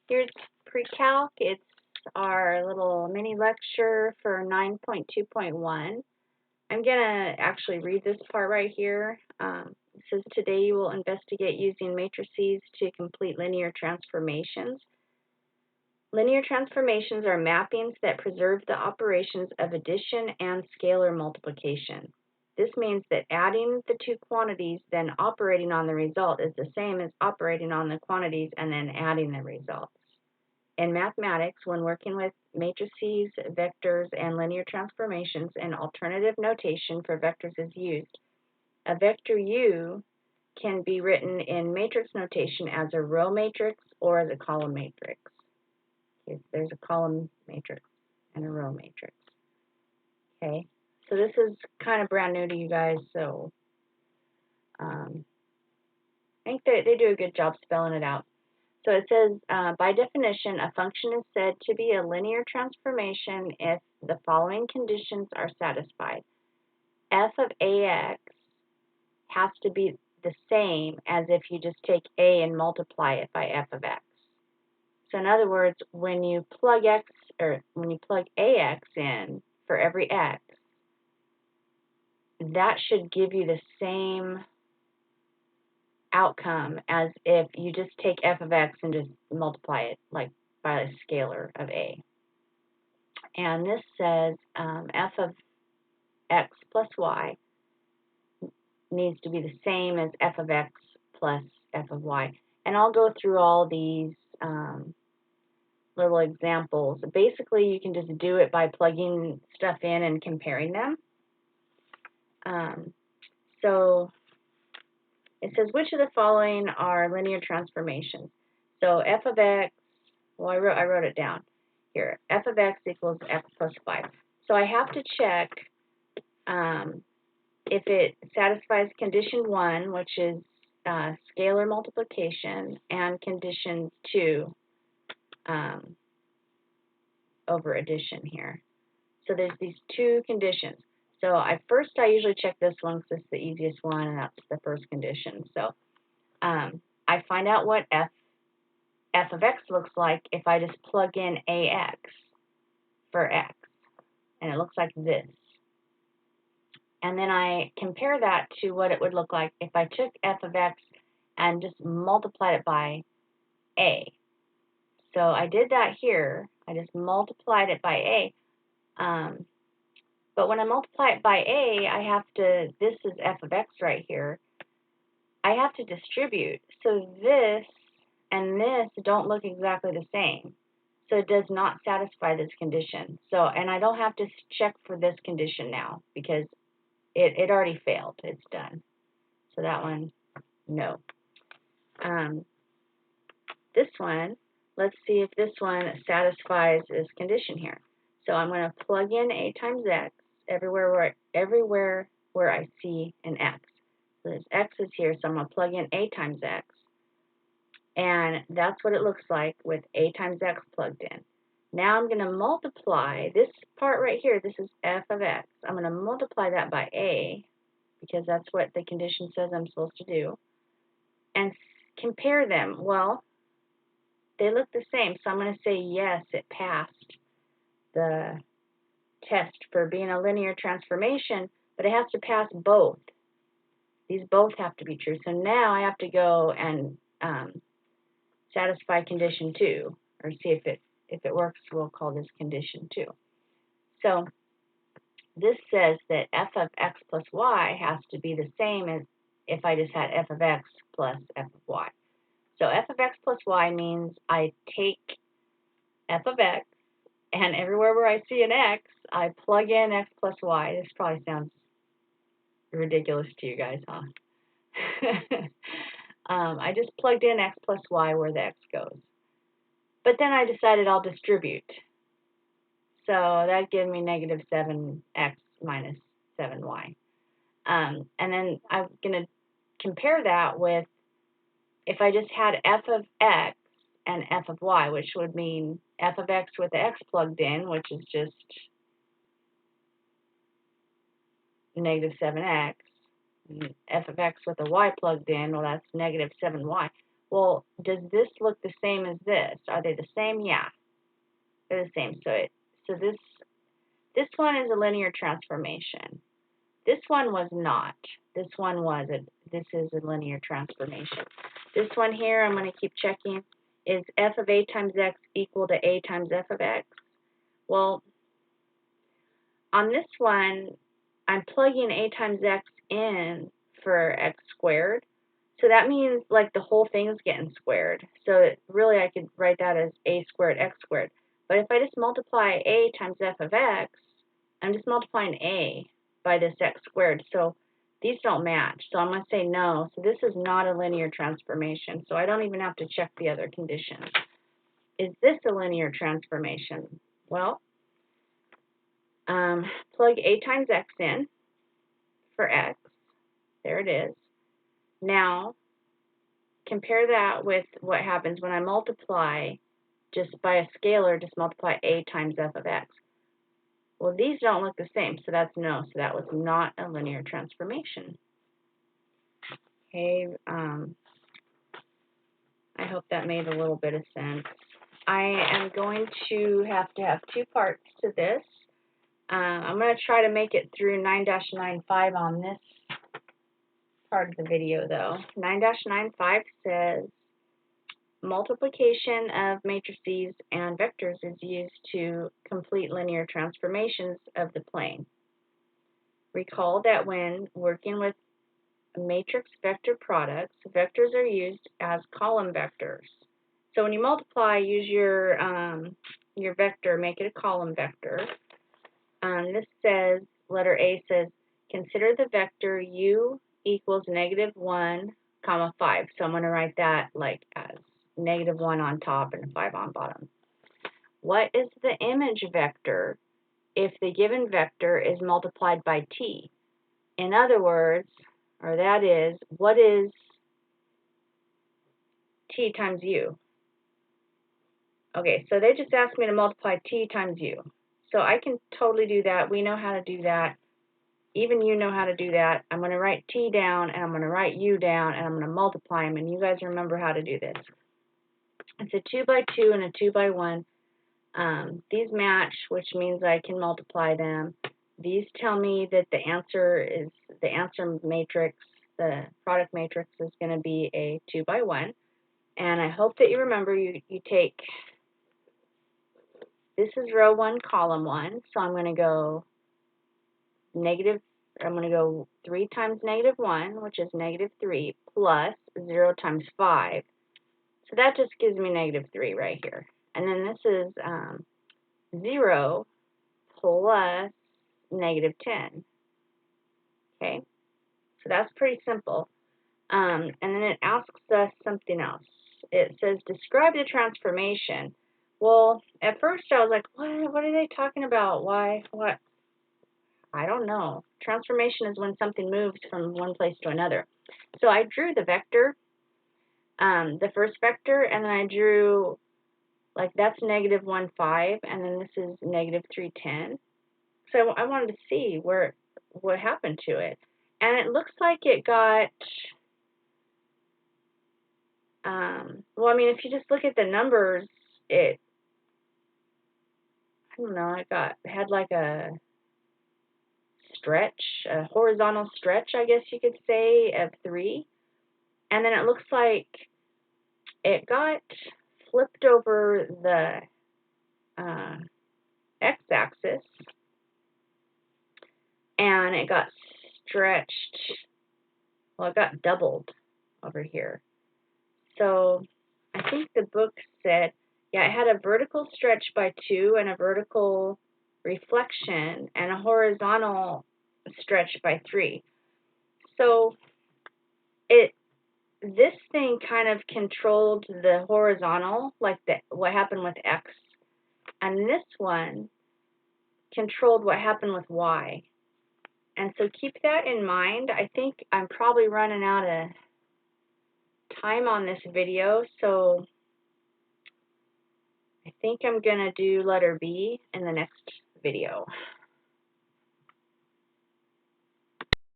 Here's Precal. It's our little mini lecture for 9.2.1. I'm going to actually read this part right here. It says, today you will investigate using matrices to complete linear transformations. Linear transformations are mappings that preserve the operations of addition and scalar multiplication. This means that adding the two quantities, then operating on the result, is the same as operating on the quantities and then adding the results. In mathematics, when working with matrices, vectors, and linear transformations, an alternative notation for vectors is used. A vector U can be written in matrix notation as a row matrix or as a column matrix. Okay, so there's a column matrix and a row matrix. Okay, so this is kind of brand new to you guys, so I think they do a good job spelling it out. So it says, by definition, a function is said to be a linear transformation if the following conditions are satisfied. F of AX has to be the same as if you just take A and multiply it by F of X. So in other words, when you plug AX in for every X, that should give you the same outcome as if you just take F of X and just multiply it like by a scalar of A. And this says F of X plus Y needs to be the same as F of X plus F of Y. And I'll go through all these little examples. Basically, you can just do it by plugging stuff in and comparing them. So it says, which of the following are linear transformations? So F of X, well, I wrote it down here. F of X equals X plus 5. So I have to check if it satisfies condition 1, which is scalar multiplication, and condition 2 over addition here. So there's these two conditions. So I usually check this one because it's the easiest one, and that's the first condition. So I find out what F of X looks like if I just plug in AX for X, and it looks like this. And then I compare that to what it would look like if I took F of X and just multiplied it by A. So I did that here. I just multiplied it by A. But when I multiply it by A, I have to, this is F of X right here, I have to distribute. So this and this don't look exactly the same. So it does not satisfy this condition. So, and I don't have to check for this condition now because it already failed. It's done. So that one, no. This one, let's see if this one satisfies this condition here. So I'm going to plug in A times X everywhere where I see an X. So this X is here, so I'm going to plug in A times X. And that's what it looks like with A times X plugged in. Now I'm going to multiply this part right here. This is F of X. I'm going to multiply that by A because that's what the condition says I'm supposed to do. And compare them. Well, they look the same, so I'm going to say yes, it passed the test for being a linear transformation, but it has to pass both. These both have to be true. So now I have to go and satisfy condition 2, or see if it works. We'll call this condition 2. So this says that F of X plus Y has to be the same as if I just had F of X plus F of Y. So F of X plus Y means I take F of X, and everywhere where I see an X, I plug in X plus Y. This probably sounds ridiculous to you guys, huh? I just plugged in X plus Y where the X goes. But then I decided I'll distribute. So that gives me negative 7X minus 7Y. And then I'm going to compare that with if I just had F of X and F of Y, which would mean F of X with the X plugged in, which is just negative 7X. F of X with a Y plugged in, well, that's negative 7Y. Well, does this look the same as this? Are they the same? Yeah, they're the same. So this one is a linear transformation. This one was not. This one was. This is a linear transformation. This one here, I'm going to keep checking, is f of a times x equal to a times f of x. Well, on this one, I'm plugging a times x in for x squared. So that means like the whole thing's getting squared. So really I could write that as a squared x squared. But if I just multiply a times f of x, I'm just multiplying a by this x squared. So these don't match. So I'm going to say no. So this is not a linear transformation. So I don't even have to check the other conditions. Is this a linear transformation? Well, plug a times x in for x. There it is. Now, compare that with what happens when I multiply just by a scalar, just multiply a times f of x. Well, these don't look the same, so that's no. So that was not a linear transformation. Okay, I hope that made a little bit of sense. I am going to have two parts to this. I'm going to try to make it through 9-95 on this part of the video, though. 9-95 says, multiplication of matrices and vectors is used to complete linear transformations of the plane. Recall that when working with matrix vector products, vectors are used as column vectors. So when you multiply, use your vector, make it a column vector. This says, letter A says, consider the vector u equals -1, 5. So I'm going to write that like as -1 on top and 5 on bottom. What is the image vector if the given vector is multiplied by t? In other words, or that is, what is t times u? Okay, so they just asked me to multiply t times u. So I can totally do that. We know how to do that. Even you know how to do that. I'm going to write t down, and I'm going to write u down, and I'm going to multiply them, and you guys remember how to do this. It's a 2 by 2 and a 2 by 1. These match, which means I can multiply them. These tell me that the answer matrix, the product matrix is going to be a 2 by 1. And I hope that you remember you take, this is row 1, column 1. So I'm going to go I'm going to go 3 times -1, which is -3, plus 0 times 5. So that just gives me -3 right here. And then this is 0 plus -10. Okay, so that's pretty simple. And then it asks us something else. It says, describe the transformation. Well, at first I was like, what are they talking about? Why? What? I don't know. Transformation is when something moves from one place to another. So I drew the vector, the first vector, and then I drew, like, that's -1, 5, and then this is -3, 10. So I wanted to see what happened to it. And it looks like it got, well, I mean, if you just look at the numbers, I don't know, it had like a stretch, a horizontal stretch, I guess you could say, of 3. And then it looks like it got flipped over the x-axis, and it got stretched, well, it got doubled over here. So I think the book said, yeah, it had a vertical stretch by 2 and a vertical reflection and a horizontal stretch by 3. So this thing kind of controlled the horizontal, like what happened with X, and this one controlled what happened with Y. And so keep that in mind. I think I'm probably running out of time on this video, so I think I'm going to do letter B in the next video.